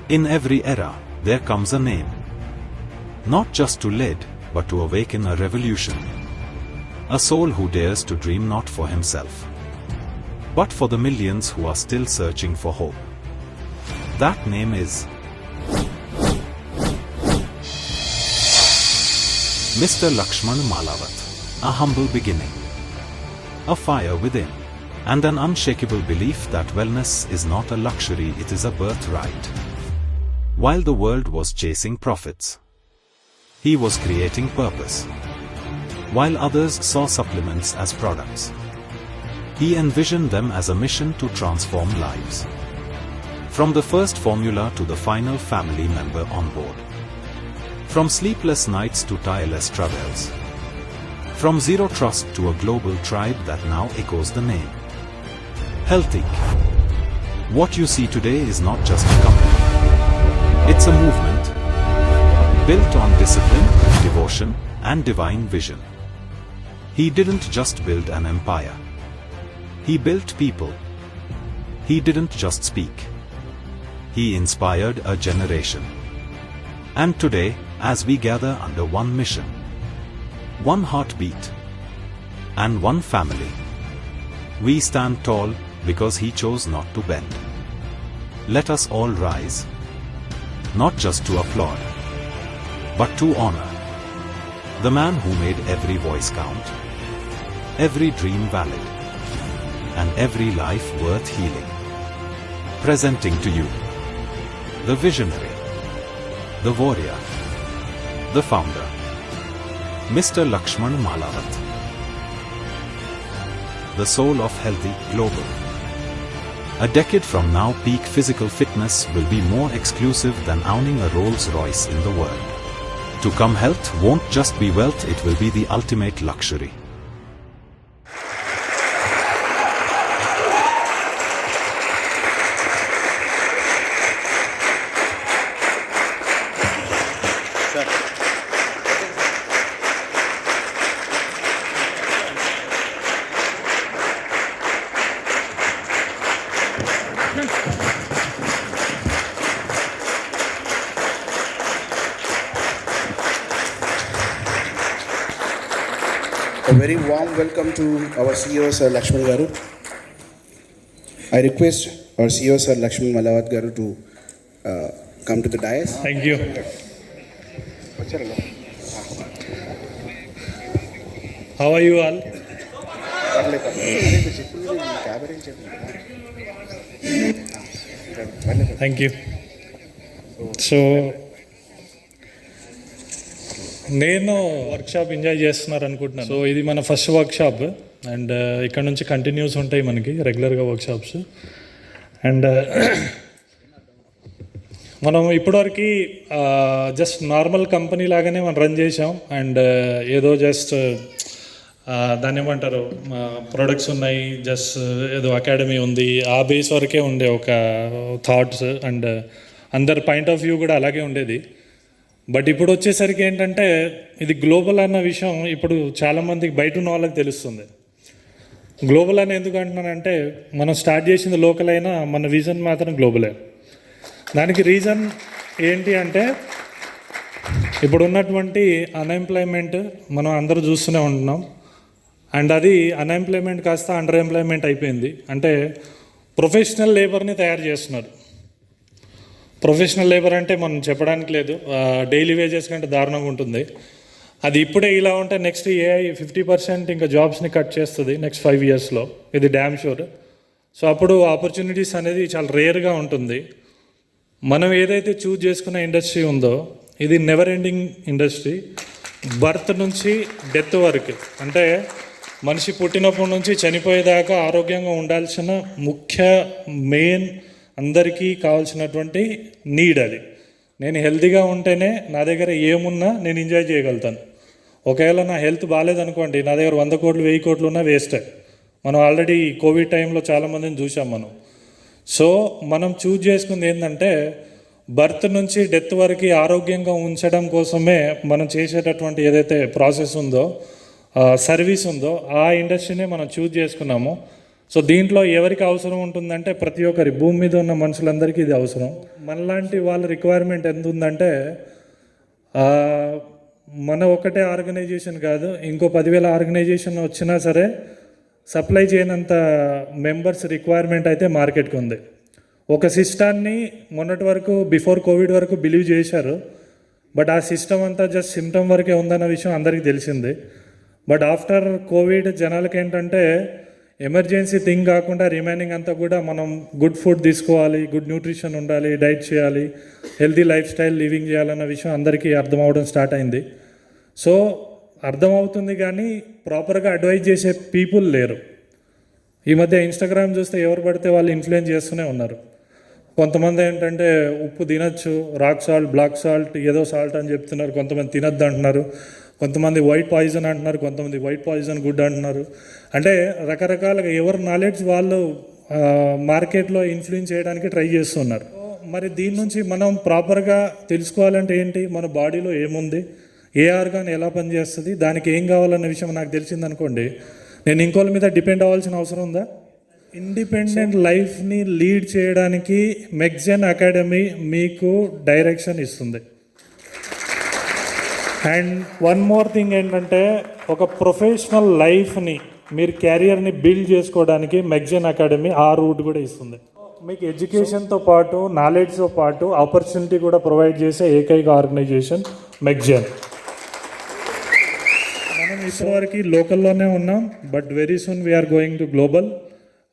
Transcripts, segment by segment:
In every era, there comes a name. Not just to lead, but to awaken a revolution. A soul who dares to dream not for himself, but for the millions who are still searching for hope. That name is Mr. Lakshman Malawat. A humble beginning, a fire within, and an unshakable belief that wellness is not a luxury, it is a birthright. While the world was chasing profits, he was creating purpose. While others saw supplements as products, he envisioned them as a mission to transform lives. From the first formula to the final family member on board. From sleepless nights to tireless travels. From zero trust to a global tribe that now echoes the name. Healthic. What you see today is not just a company. It's a movement built on discipline, devotion, and divine vision. He didn't just build an empire. He built people. He didn't just speak. He inspired a generation. And today, as we gather under one mission, one heartbeat, and one family, we stand tall because he chose not to bend. Let us all rise, not just to applaud, but to honor the man who made every voice count, every dream valid, and every life worth healing. Presenting to you the visionary, the warrior, the founder, Mr. Lakshman Malawat. The soul of Healthy Global. A decade from now, peak physical fitness will be more exclusive than owning a Rolls-Royce in the world. To come, health won't just be wealth, it will be the ultimate luxury. A very warm welcome to our CEO Sir Lakshman Garu. I request our CEO Sir Lakshman Malawat Garu to come to the dais. Thank you. How are you all? Thank you. So, నేను workshop enjoy చేస్తున్నారు అనుకుంటున్నాను. So ఇది మన first workshop and ఇక్కడ నుంచి continuous ఉంటాయి మనకి రెగ్యులర్గా వర్క్షాప్స్. అండ్ మనం ఇప్పటివరకు జస్ట్ నార్మల్ కంపెనీ లాగానే మనం రన్ చేసాం. అండ్ ఏదో జస్ట్ దాన్ని ఏమంటారు, ప్రొడక్ట్స్ ఉన్నాయి, జస్ట్ ఏదో అకాడమీ ఉంది, ఆ బేస్ వరకే ఉండే ఒక థాట్స్. అండ్ అందరి పాయింట్ ఆఫ్ వ్యూ కూడా అలాగే ఉండేది. బట్ ఇప్పుడు వచ్చేసరికి ఏంటంటే ఇది గ్లోబల్ అన్న విషయం ఇప్పుడు చాలామందికి బయట ఉన్న వాళ్ళకి తెలుస్తుంది. గ్లోబల్ అని ఎందుకు అంటున్నానంటే, మనం స్టార్ట్ చేసింది లోకల్ అయినా మన విజన్ మాత్రం గ్లోబలే. దానికి రీజన్ ఏంటి అంటే, ఇప్పుడు ఉన్నటువంటి అన్ఎంప్లాయ్మెంట్ మనం అందరూ చూస్తూనే ఉంటున్నాం. అండ్ అది అన్ఎంప్లాయ్మెంట్ కాస్త అండర్ ఎంప్లాయ్మెంట్ అయిపోయింది. అంటే ప్రొఫెషనల్ లేబర్ని తయారు చేస్తున్నారు. ప్రొఫెషనల్ లేబర్ అంటే మనం చెప్పడానికి లేదు, డైలీ వేజెస్ కంటే దారుణంగా ఉంటుంది. అది ఇప్పుడే ఇలా ఉంటే నెక్స్ట్ ఏఐ 50% ఇంకా జాబ్స్ని కట్ చేస్తుంది నెక్స్ట్ 5 yearsలో. ఇది డ్యామ్ షూర్. సో అప్పుడు ఆపర్చునిటీస్ అనేది చాలా రేర్గా ఉంటుంది. మనం ఏదైతే చూజ్ చేసుకున్న ఇండస్ట్రీ ఉందో ఇది నెవర్ ఎండింగ్ ఇండస్ట్రీ. బర్త్ నుంచి డెత్ వరకు, అంటే మనిషి పుట్టినప్పటి నుంచి చనిపోయేదాకా ఆరోగ్యంగా ఉండాల్సిన మెయిన్ అందరికీ కావాల్సినటువంటి నీడ్ అది. నేను హెల్తీగా ఉంటేనే నా దగ్గర ఏమున్నా నేను ఎంజాయ్ చేయగలుగుతాను. ఒకవేళ నా హెల్త్ బాగాలేదనుకోండి, నా దగ్గర 100 కోట్లు 1000 కోట్లు ఉన్నా వేస్టే. మనం ఆల్రెడీ కోవిడ్ టైంలో చాలామందిని చూసాం మనం. సో మనం చూజ్ చేసుకుంది ఏంటంటే, బర్త్ నుంచి డెత్ వరకు ఆరోగ్యంగా ఉంచడం కోసమే మనం చేసేటటువంటి ఏదైతే ప్రాసెస్ ఉందో, సర్వీస్ ఉందో, ఆ ఇండస్ట్రీనే మనం చూజ్ చేసుకున్నాము. సో దీంట్లో ఎవరికి అవసరం ఉంటుందంటే ప్రతి ఒక్కరి భూమి మీద ఉన్న మనుషులందరికీ ఇది అవసరం. మనలాంటి వాళ్ళ రిక్వైర్మెంట్ ఎంత ఉందంటే మన ఒకటే ఆర్గనైజేషన్ కాదు, ఇంకో 10,000 ఆర్గనైజేషన్ వచ్చినా సరే సప్లై చేయనంత మెంబర్స్ రిక్వైర్మెంట్ అయితే మార్కెట్కి ఉంది. ఒక సిస్టాన్ని మొన్నటి వరకు బిఫోర్ కోవిడ్ వరకు బిలీవ్ చేశారు, బట్ ఆ సిస్టమ్ అంతా జస్ట్ సిమ్టమ్ వరకే ఉందన్న విషయం అందరికీ తెలిసింది. బట్ ఆఫ్టర్ కోవిడ్ జనాలకి ఏంటంటే ఎమర్జెన్సీ థింగ్ కాకుండా రిమైనింగ్ అంతా కూడా మనం గుడ్ ఫుడ్ తీసుకోవాలి, గుడ్ న్యూట్రిషన్ ఉండాలి, డైట్ చేయాలి, హెల్తీ లైఫ్ స్టైల్ లివింగ్ చేయాలన్న విషయం అందరికీ అర్థం అవడం స్టార్ట్ అయింది. సో అర్థమవుతుంది కానీ ప్రాపర్గా అడ్వైజ్ చేసే పీపుల్ లేరు. ఈ మధ్య ఇన్స్టాగ్రామ్ చూస్తే ఎవరు పడితే వాళ్ళు ఇన్ఫ్లుయెన్స్ చేస్తూనే ఉన్నారు. కొంతమంది ఏంటంటే ఉప్పు తినచ్చు, రాక్ సాల్ట్, బ్లాక్ సాల్ట్, ఏదో సాల్ట్ అని చెప్తున్నారు. కొంతమంది తినద్దు అంటున్నారు, కొంతమంది వైట్ పాయిజన్ అంటున్నారు, కొంతమంది వైట్ పాయిజన్ గుడ్ అంటున్నారు. అంటే రకరకాలుగా ఎవరి నాలెడ్జ్ వాళ్ళు మార్కెట్లో ఇన్ఫ్లుయెన్స్ చేయడానికి ట్రై చేస్తున్నారు. మరి దీని నుంచి మనం ప్రాపర్గా తెలుసుకోవాలంటే ఏంటి, మన బాడీలో ఏముంది, ఏ ఆర్గాన్ ఎలా పనిచేస్తుంది, దానికి ఏం కావాలన్న విషయం నాకు తెలిసిందనుకోండి, నేను ఇంకోళ్ళ మీద డిపెండ్ అవ్వాల్సిన అవసరం ఉందా? ఇండిపెండెంట్ లైఫ్ని లీడ్ చేయడానికి మెగ్జెన్ అకాడమీ మీకు డైరెక్షన్ ఇస్తుంది. అండ్ వన్ మోర్ థింగ్ ఏంటంటే, ఒక ప్రొఫెషనల్ లైఫ్ని మీరు క్యారియర్ని బిల్డ్ చేసుకోవడానికి మెగ్జెన్ అకాడమీ ఆ రూట్ కూడా ఇస్తుంది. మీకు ఎడ్యుకేషన్తో పాటు నాలెడ్జ్తో పాటు ఆపర్చునిటీ కూడా ప్రొవైడ్ చేసే ఏకైక ఆర్గనైజేషన్ మెగ్జెన్. మనం ఇప్పటివరకు లోకల్లోనే ఉన్నాం, but very soon we are going to global.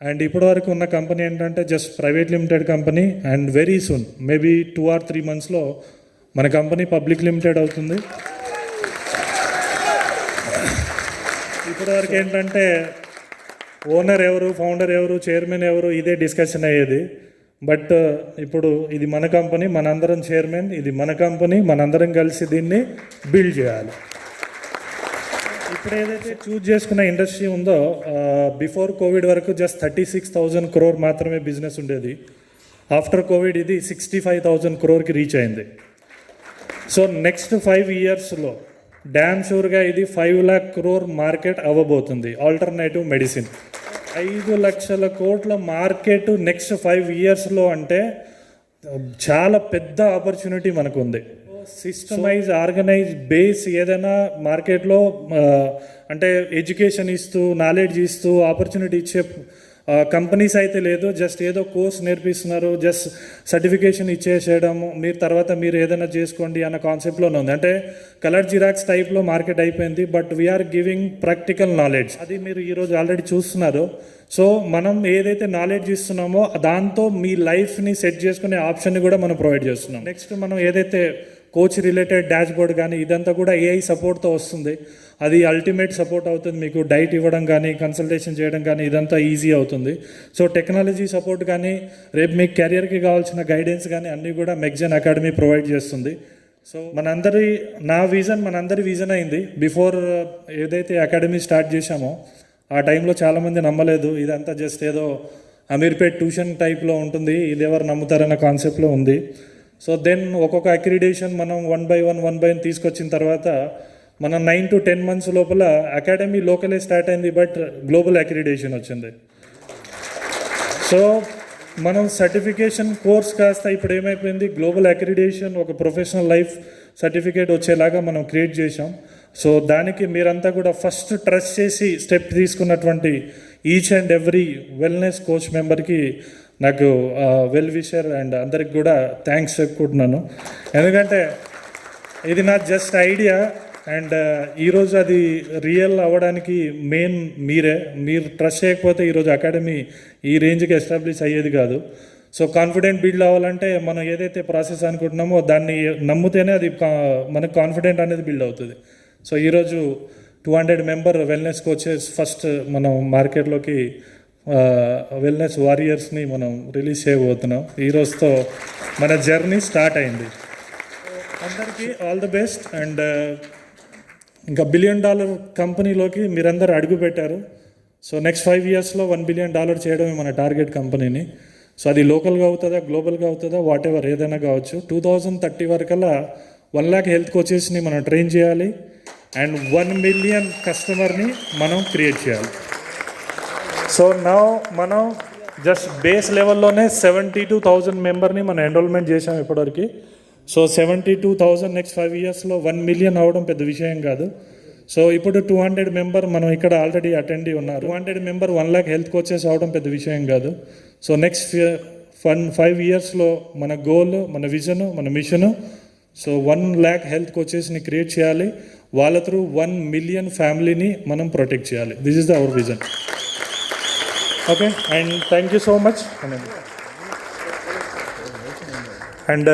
And ఇప్పటివరకు ఉన్న కంపెనీ ఏంటంటే just private limited company, and very soon maybe 2 or 3 monthsలో మన కంపెనీ పబ్లిక్ లిమిటెడ్ అవుతుంది. ఇప్పటివరకు ఏంటంటే ఓనర్ ఎవరు, ఫౌండర్ ఎవరు, చైర్మన్ ఎవరు, ఇదే డిస్కషన్ అయ్యేది. బట్ ఇప్పుడు ఇది మన కంపెనీ, మనందరం చైర్మన్, ఇది మన కంపెనీ, మనందరం కలిసి దీన్ని బిల్డ్ చేయాలి. ఇప్పుడు ఏదైతే చూజ్ చేసుకున్న ఇండస్ట్రీ ఉందో, బిఫోర్ కోవిడ్ వరకు జస్ట్ 36,000 crore మాత్రమే బిజినెస్ ఉండేది. ఆఫ్టర్ కోవిడ్ ఇది 65,000 crore రీచ్ అయింది. సో నెక్స్ట్ 5 yearsలో డ్యామ్ షూర్గా ఇది 5 lakh crore మార్కెట్ అవ్వబోతుంది. ఆల్టర్నేటివ్ మెడిసిన్ 5 లక్షల కోట్ల మార్కెట్ నెక్స్ట్ 5 yearsలో అంటే చాలా పెద్ద ఆపర్చునిటీ మనకు ఉంది. సిస్టమైజ్, ఆర్గనైజ్ బేస్ ఏదైనా మార్కెట్లో అంటే ఎడ్యుకేషన్ ఇస్తూ, నాలెడ్జ్ ఇస్తూ, ఆపర్చునిటీ ఇచ్చే కంపెనీస్ అయితే లేదు. జస్ట్ ఏదో కోర్స్ నేర్పిస్తున్నారు, జస్ట్ సర్టిఫికేషన్ ఇచ్చేసేయడము, మీరు తర్వాత మీరు ఏదైనా చేసుకోండి అన్న కాన్సెప్ట్లోనే ఉంది. అంటే కలర్ జిరాక్స్ టైప్లో మార్కెట్ అయిపోయింది. But we are giving practical knowledge, అది మీరు ఈరోజు ఆల్రెడీ చూస్తున్నారు. సో మనం ఏదైతే నాలెడ్జ్ ఇస్తున్నామో దాంతో మీ లైఫ్ని సెట్ చేసుకునే ఆప్షన్ని కూడా మనం ప్రొవైడ్ చేస్తున్నాం. నెక్స్ట్ మనం ఏదైతే కోచ్ రిలేటెడ్ డాష్ బోర్డ్ కానీ ఇదంతా కూడా ఏఐ సపోర్ట్తో వస్తుంది. అది అల్టిమేట్ సపోర్ట్ అవుతుంది. మీకు డైట్ ఇవ్వడం కానీ, కన్సల్టేషన్ చేయడం కానీ ఇదంతా ఈజీ అవుతుంది. సో టెక్నాలజీ సపోర్ట్ కానీ, రేపు మీకు కెరియర్కి కావాల్సిన గైడెన్స్ కానీ అన్నీ కూడా మెగ్జెన్ అకాడమీ ప్రొవైడ్ చేస్తుంది. సో మనందరి విజన్ అయింది. బిఫోర్ ఏదైతే అకాడమీ స్టార్ట్ చేశామో ఆ టైంలో చాలామంది నమ్మలేదు. ఇదంతా జస్ట్ ఏదో అమీర్పేట్ ట్యూషన్ టైప్లో ఉంటుంది, ఇది ఎవరు నమ్ముతారన్న కాన్సెప్ట్లో ఉంది. సో దెన్ ఒక్కొక్క అక్రిడేషన్ మనం 1 by 1 తీసుకొచ్చిన తర్వాత మన 9 to 10 months లోపల అకాడమీ లోకలే స్టార్ట్ అయింది, బట్ గ్లోబల్ అక్రిడేషన్ వచ్చింది. సో మనం సర్టిఫికేషన్ కోర్స్ కాస్త ఇప్పుడు ఏమైపోయింది, గ్లోబల్ అక్రిడేషన్, ఒక ప్రొఫెషనల్ లైఫ్ సర్టిఫికేట్ వచ్చేలాగా మనం క్రియేట్ చేసాం. సో దానికి మీరంతా కూడా ఫస్ట్ ట్రస్ట్ చేసి స్టెప్ తీసుకున్నటువంటి each and every wellness coach మెంబర్కి నాకు వెల్ విషర్ అండ్ అందరికి కూడా థ్యాంక్స్ చెప్పుకుంటున్నాను. ఎందుకంటే ఇది నా జస్ట్ ఐడియా, అండ్ ఈరోజు అది రియల్ అవ్వడానికి మెయిన్ మీరు ట్రస్ట్ చేయకపోతే ఈరోజు అకాడమీ ఈ రేంజ్కి ఎస్టాబ్లిష్ అయ్యేది కాదు. సో కాన్ఫిడెంట్ బిల్డ్ అవ్వాలంటే మనం ఏదైతే ప్రాసెస్ అనుకుంటున్నామో దాన్ని నమ్మితేనే అది మనకు కాన్ఫిడెంట్ అనేది బిల్డ్ అవుతుంది. సో ఈరోజు 200 member వెల్నెస్ కోచెస్ ఫస్ట్ మనం మార్కెట్లోకి వెల్నెస్ వారియర్స్ని మనం రిలీజ్ చేయబోతున్నాం. ఈరోజుతో మన జర్నీ స్టార్ట్ అయింది. అందరికీ ఆల్ ది బెస్ట్. అండ్ ఇంకా $1 billion కంపెనీలోకి మీరందరూ అడుగు పెట్టారు. సో నెక్స్ట్ 5 yearsలో $1 billion చేయడమే మన టార్గెట్ కంపెనీని. సో అది లోకల్గా అవుతుందా, గ్లోబల్గా అవుతుందా, వాట్ ఎవర్ ఏదైనా కావచ్చు. 2030 వరకల్లా 1 lakh హెల్త్ కోచెస్ని మనం ట్రైన్ చేయాలి అండ్ 1 million కస్టమర్ని మనం క్రియేట్ చేయాలి. సో నా మనం జస్ట్ బేస్ లెవెల్లోనే 72,000 మెంబర్ని మనం ఎన్రోల్మెంట్ చేసాం ఇప్పటివరకు. సో 72,000 నెక్స్ట్ 5 ఇయర్స్లో 1 మిలియన్ అవ్వడం పెద్ద విషయం కాదు. సో ఇప్పుడు 200 మెంబర్ మనం ఇక్కడ ఆల్రెడీ అటెండ్ ఉన్నారు. 200 మెంబర్ 1 lakh హెల్త్ కోచెస్ అవడం పెద్ద విషయం కాదు. సో నెక్స్ట్ 5 ఇయర్స్లో మన గోల్, మన విజన్, మన మిషను, సో 1 lakh హెల్త్ కోచెస్ని క్రియేట్ చేయాలి. వాళ్ళ త్రూ 1 మిలియన్ ఫ్యామిలీని మనం ప్రొటెక్ట్ చేయాలి. This is our vision. Okay, and thank you so much. And